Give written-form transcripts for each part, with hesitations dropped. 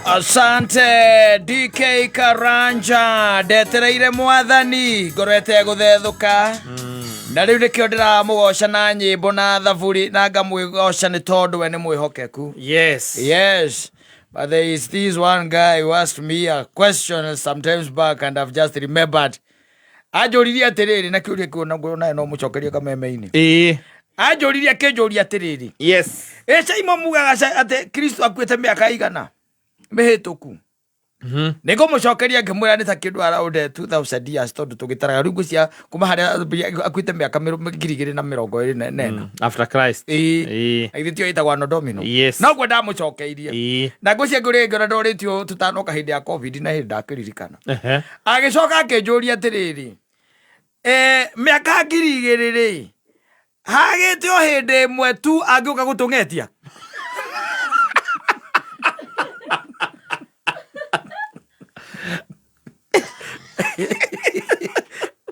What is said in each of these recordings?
Asante DK Karanja ndetereire mwathani ngorete guthethuka na riu nikio ndiramugoca na nyimbo na thaburi na ngamwigoca ni tondu we ni mwihokeku. Yes, but there is this one guy who asked me a question sometimes back and I've just remembered. Ajuririe atiriri na kiuria kiuna ngona no mucokeria kameme-ini. Ajuririe akinjuria atiriri. Yes. Chaimo mugaga ate Kristo akuite miaka igana mehituku. Nego mucokeria ngimwira ni ta kindu around 2000 years tondu tugitaraga rungu cia kuma haria akuite miaka 220 after Christ. Aithitio itagwa no domino. No gwe ndamucokeirie na ngwiciria nguri ngora ndoritio tutanoka hindi ya covid na hindi ndakiririkana. Agicoka akinjuria atiriri miaka 2000 hagite o hindi imwe tu angiuka gutungetia.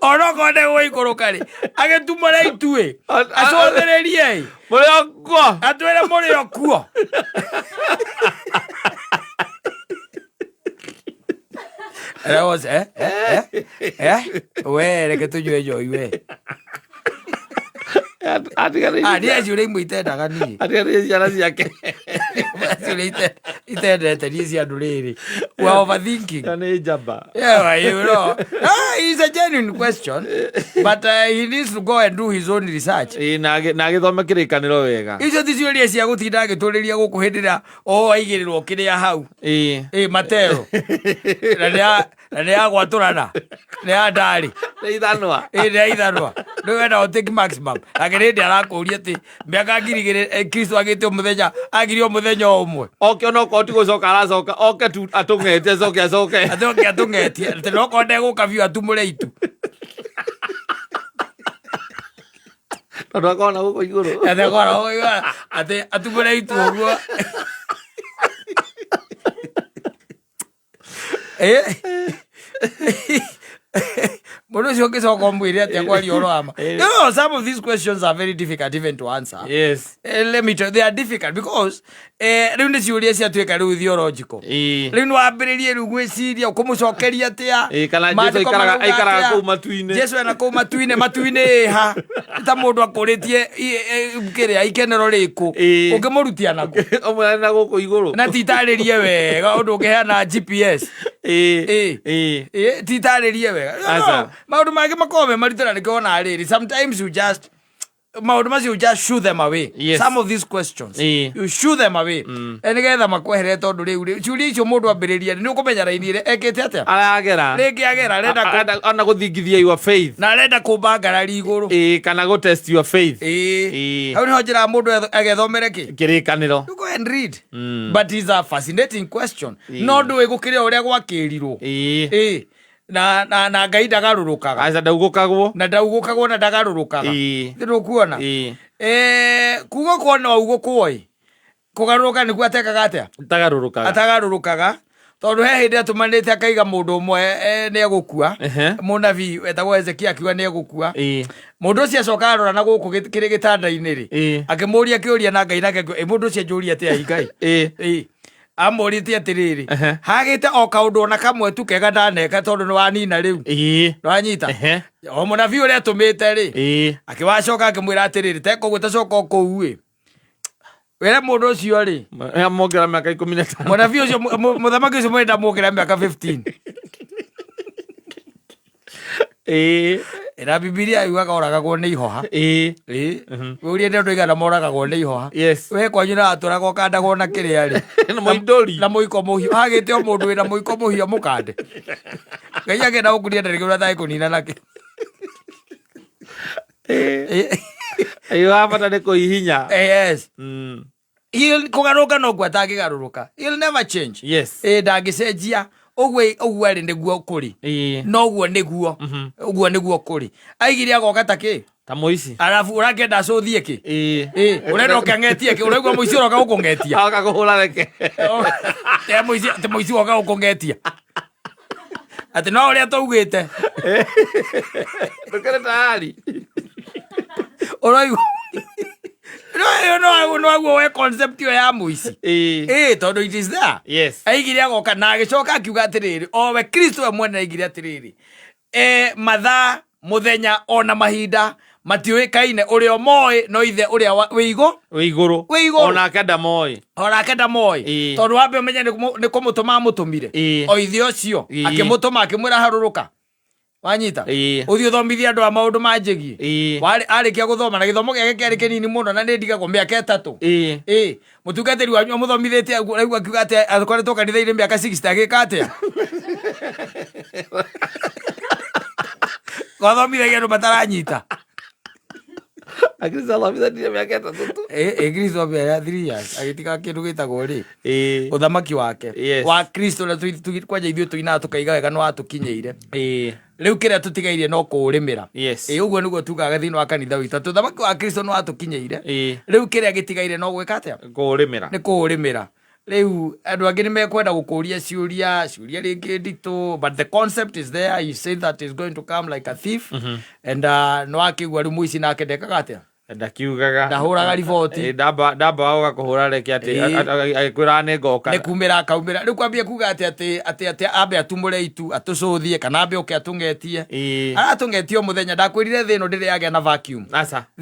Oroko ne woi korokari age tumara itue asothererie muri okuo atwere muri okuo Eros we reke tujue joi we adia jure muitendaga ni adia ciana ciake itendete ni cia nduriri wa overthinking ni jamba. Yeah, you know. It's a genuine question, but he needs to go and do his own research. Na agithome kirikaniro wega. Icio ticiuria cia gutinda agituriria guku hindira aigirirwo kiria hau. Mateo. Na ni agwaturana. Ni andari. Ni ithanwa. Ni ithanwa. Ndwenda oteki maximum. Agire ndi arakuria ati miaka 2000 Kristo agite muthenya agirio muthenya umwe. Okay, no ko tigucoka aracoka. Okay tu atungete acoke. Athoke atungetie. Teno ko ndego kabiu atumure itu. Tondu akona guko iguru. Athekora oyo ate atumure itu oguo. Mono shoke so komwire ati akwali orama. No, some of these questions are very difficult even to answer. Yes. Let me tell you, they are difficult because riu ni ciuria cia tweka riu theological. Riu no ambiririe riu gwiciria ukumucokeria atia. Kana Jesu ikaraga ku matuine. Jesu ana ku matuine ha. Ta mundu akuritie kiria ikenero riku. Ungimurutia nako. Omwe na guko iguru. Na titaririe wega undu ukiheana GPS. Titaririe wega. Maundu mage makome maritana nikona ariri. Sometimes you just you just shoo them away. Yes. Some of these questions you shoo them away. Nigetha makwehere tondu riu ciuria icio mundu ambiriria ni ukumenya rainire ekete atia aragera renda ona guthingithia your faith na renda kumbangarari iguru kana go test your faith hau niho njira mundu agethomere kirikaniro. You go and read. But it's a fascinating question. No ndu gukiria uria gwakirirwo na ngai ndagarurukaga aca ndaugukagwo na ndagarurukaga ndiru kuona kugo kuona ugo kuoi kugaruruka ni gwatekaga atia atagarurukaga tondu he hindi atumanite akaiga mundu umwe ni egukua munabii wetagwo Ezekia akiuga ni egukua mundu ucio acoka arora na guku kiri gitanda-ini ri akimuria kiuria na ngai nake mundu ucio njuria atia ngai amuritie atiriri hagite o kaundu ona kamwe tu kega ndaneka tondu ni wanina riu nwanyita o munabii uria atumite ri akiwacoka akimwira atiriri teko gutacoka kou wera mundu ucio ri amongera miaka 15 munabii ucio muthamaki ucio mwenda mwongera miaka 15 Era Biblia yugaga oragagwo ni ihoha. Uria ndio igana moragagwo ni ihoha. We kwanyu na aturagwo kandagwo na kiria ri. Na moindori. Na muiko muhio. Hagite o mundu wina muiko muhio mukande. Ngai agenda gukuria ndari gura thai kunina nake. Ayo hapa ne kuihinya. Yes. He'll kugaruka no gwata gigaruruka. He'll never change. Yes. Ndagicenjia. Ogwe ari niguo kuri no guo niguo kuri aigire agoka taki ta muici arafu urakenda cothie ki urenda ukangetie ki uraigua muici uroka gukungetia akakuhura reke te muici uroka gukungetia ati no uria tuugite ndukere tayari uraigua no we concept ya muici tondu it is there. Yes. Aigire agoka na agicoka akiuga atiriri owe Kristo we mwene aigire atiriri mathaa muthenya ona mahinda matiuikaine urio moi no ithe uria wi iguru ona akenda moi tondu wambe umenye ni kumutuma mutumire o ithe ucio akimutuma akimwira haruruka wanyita uthio thomithia andu a maundu manjigi arikia guthoma na githomo giake kiari kinini muno na ni ndiga miaka 3 mutungatiri wanyu muthomithitie rĩu akiuga ati akoretwo kanitha-inĩ miaka 60 agika atia gothomithagia andu mataranyita Akristo athomithanirie miaka 3 Kristo ya 3 years agitiga kindu gitagwo ri uthamaki wake wa Kristo na kwanja ithuĩ tuinaga tukaiga wega no atukinyeire riu kiria tutigairie no kuurimira uguo niguo tugaga thiini wa kanitha witu tuthamaki wa Kristo no atukinyeire riu kiria gitigaire no gwika atia ni kuurimira riu andu angi ni mekwenda gukuria ciuria ringi nditu but the concept is there. You say that is going to come like a thief and no akigwa riu muici nake ndekaga atia ndakiugaga ndahuraga riboti ndamba oga kuhura reke ati akwira ne ngoka ne kumira akaumira riu kwambia kuga ati ambe atumure itu atucuthie kana ambe oke atungetie aratungetio muthenya ndakwirire thino ndiri yage na vacuum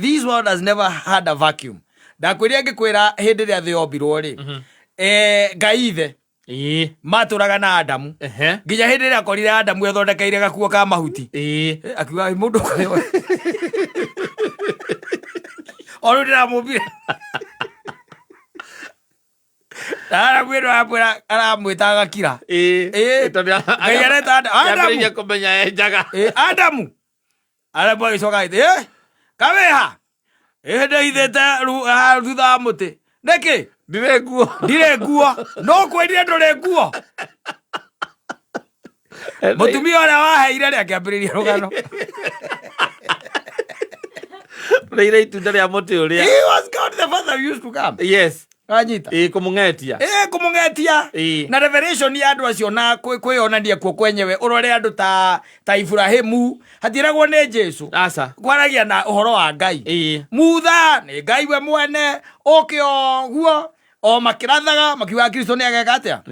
this world has never had a vacuum ndakwirire ngikwira hindi ria thi yombirwo ri Ngai ithe maturaga na Adamu nginya hindi ria korire Adamu ethondekeire gakuo ka mahuti akiuga mundu oru ndiramumbire aramwira aramwita gakira Ngai areta Adamu kumenya enjaga Adamu arabo gicoka ite kabeha ndeithete thutha muti niki ndire nguo no kwendire ndore nguo mutumia uria waheire ri akiambiriria rugano reire itunda ria muti uria he was God the Father used to come anyita kumungetia na revelation ya andu acio na kwionania kuo kwenyewe urore andu ta Ibrahimu hatiragwo ni Jesu kwaragia na uhoro wa Ngai mutha ni Ngai we mwene okio o makirathaga makiuga Kristo ni ageka atia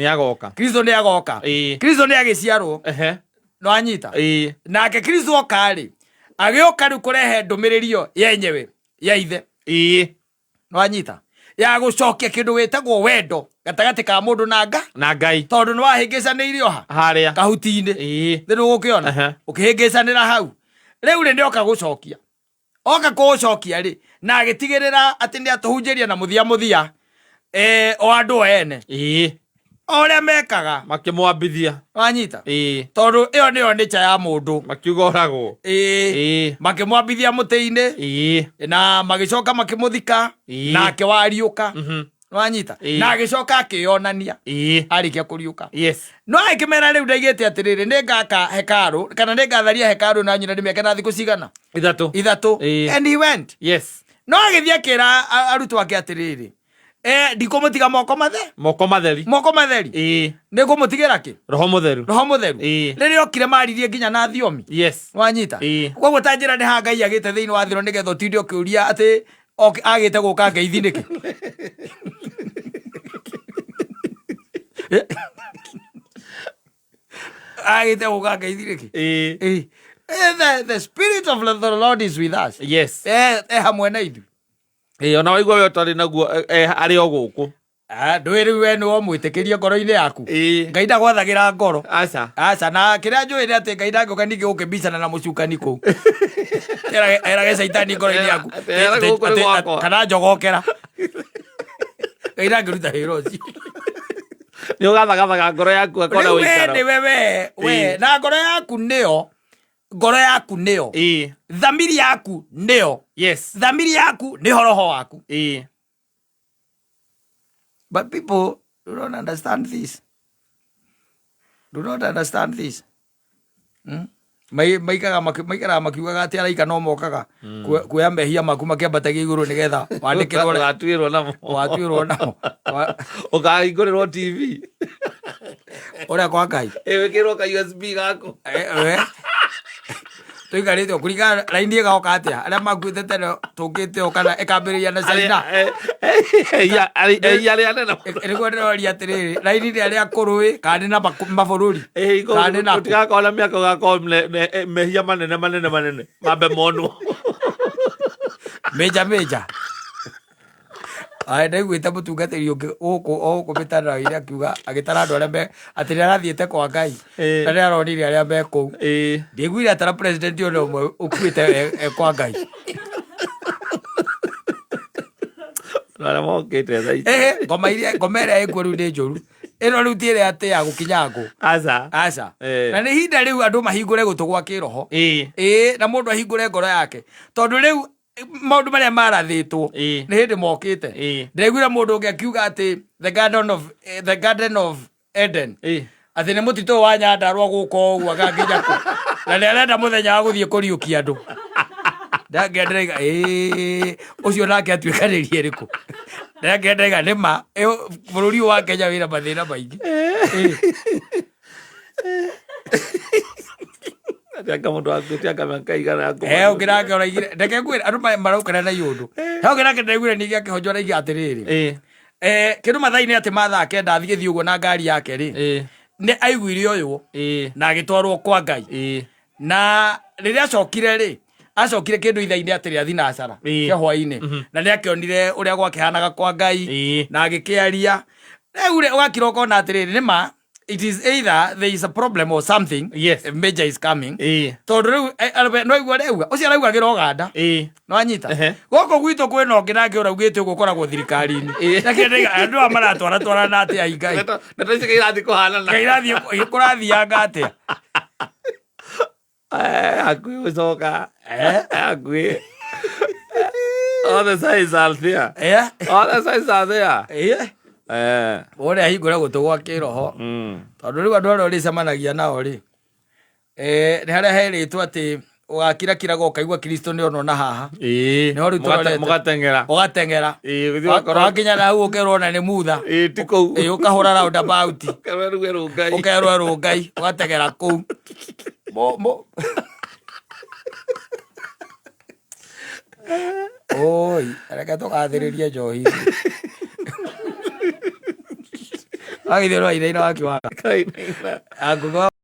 Kristo ni agoka Kristo ni agiciarwo no anyita nake Kristo okari agioka ri kurehe ndumiririo yenyewe ya ithe no anyita ya gucokia kindu wetagwo wendo gatagati ka mundu na Ngai tondu ni wahingicanĩirio haria kahuti-inĩ thiru gukiona ukihingicanĩra hau riu ri ndioka gucokia oka gucokia ri na agitigirira ati ni atuhunjiria na muthia o andu ene oria mekaga makimwambithia wanyita tondu iyo niyo nature ya mundu makiuga oragwo makimwambithia muti-ini na magicoka makimuthika nake wariuka wanyita na agicoka akionania arikia kuriuka no akimera riu ndaigite atiriri ningaka hekaru kana ningatharia hekaru na nyina ndimeke na thiku cigana ithatu and he went no agithia kira arutwo ake atiriri ndikumutiga moko matheri nikumutigira ki roho mutheru riria okire maririe nginya na thiomi wanyita koguo ta njira ni ha Ngai agite thiini wa thiro nigetha utinde ukiuria ati agite guka ngeithi niki agite guka ngeithi niki the spirit of the Lord is with us hamwe na ithu ona waigua we utari naguo ari o guku ndwiri we ni womwitikirie ngoro-ini yaku Ngai ndagwathagira ngoro aca na kiria njwire ati Ngai ndangioka ningi gukibicana na mucukani kuu erage caitani ngoro-ini yaku kana njogokera Ngai ndangiruta wira ucio ni ugathagathaga ngoro yaku akona wikara we na ngoro yaku nio thamiri yaku nio thamiri yaku ni horoho waku but people do not understand this maikara makiugaga ati araika no mokaga kuoya mehia maku makiambatagia iguru nigetha watuirwo namo ukahingũrĩrwo TV uria kwa Ngai wikirwo ka USB gaku tuikarite kuriga raini ĩgaoka atĩa arĩa makuĩte tene tũngĩte kana ĩkambĩrĩria na China nĩguo ndĩroria atĩrĩrĩ raini nĩ arĩa akũrũ kana na mabũrũri kana na tutigakona mĩaka ũgakorwo mehia manene mambe monwo meja ndaiguĩte mũtungatĩri ũngĩ gũkũ mĩtandao-inĩ akiuga agĩtara andũ arĩa atĩ nĩarathiĩte kwa Ngai na nĩaronire arĩa me kũu ndĩiguire atara president ona ũmwe ũkuĩte kwa Ngai ngoma ĩrĩa ĩkuo rĩu nĩ njũru ĩno rĩu ti ĩrĩa atĩ ya gũkinya ngũ aca na nĩ ihinda rĩu andũ mahingũre gũtũ gwa kĩroho na mũndũ ahingũre ngoro yake tondũ rĩu maũndũ marĩa marathĩtwo nĩ hĩndĩ mokĩte ndĩraiguire mũndũ ũngĩ akiuga atĩ the garden of Eden atĩ nĩ mũtitũ wa Nyandarua gũka ũguo aganginya kũ na nĩarenda mũthenya wa gũthiĩ kũriũkia andũ ndangĩenderega ũcio nake atuĩkanĩrie ĩrĩkũ ndangĩenderega nĩma bũrũri wa Kenya wĩna mathĩna maingĩ ũngĩnake ũraigire ndeke ngwĩre andũ maraukana na iũndũ ũngĩnake ndaiguire ningĩ akĩhonjwo raigi atĩrĩrĩ kĩndũ mathaa-inĩ atĩ mathaa kenda athiĩ ũguo na ngari yake rĩ nĩ aiguire ũyũ na agĩtwarwo kwa Ngai na rĩrĩa acokire kĩndũ ithaa-inĩ atĩrĩ athi na acara cia hwaĩ-inĩ na nĩ akĩonire ũrĩa gwakĩhanaga kwa Ngai na agĩkĩaria rĩu ũgakira ũkona atĩrĩrĩ nĩma it is either there is a problem or something major is coming tondũ rĩu no igua rĩuga ũcio araugagĩra Ũganda no anyita gũkũ gwitũ kwĩna ũngĩ nake ũraugĩte ũguo ũkoragwo thirikari-inĩ na kĩndũ andũ aya maratwaratwarana atĩa ai Ngai kĩrathiĩ kũrathianga atĩa hakuhĩ gũcoka hakuhĩ all the signs are there ũrĩa hingũre gũtũ gwa kĩroho tondũ rĩu andũ arĩa ũrĩcemanagia nao rĩ nĩ harĩa herĩtwo atĩ ũgakira kiraga ũkaigua Kristo nĩ onwo na haha nĩho rĩu tũrorete ũgateng'era wakinya na hau ũkerwo na nĩ mutha ũkahũra roundabout ũkerwo Ngai ũgateng'era kũu oi reke tũgathĩrĩrie njohi agithĩrwo iraina wakiwaga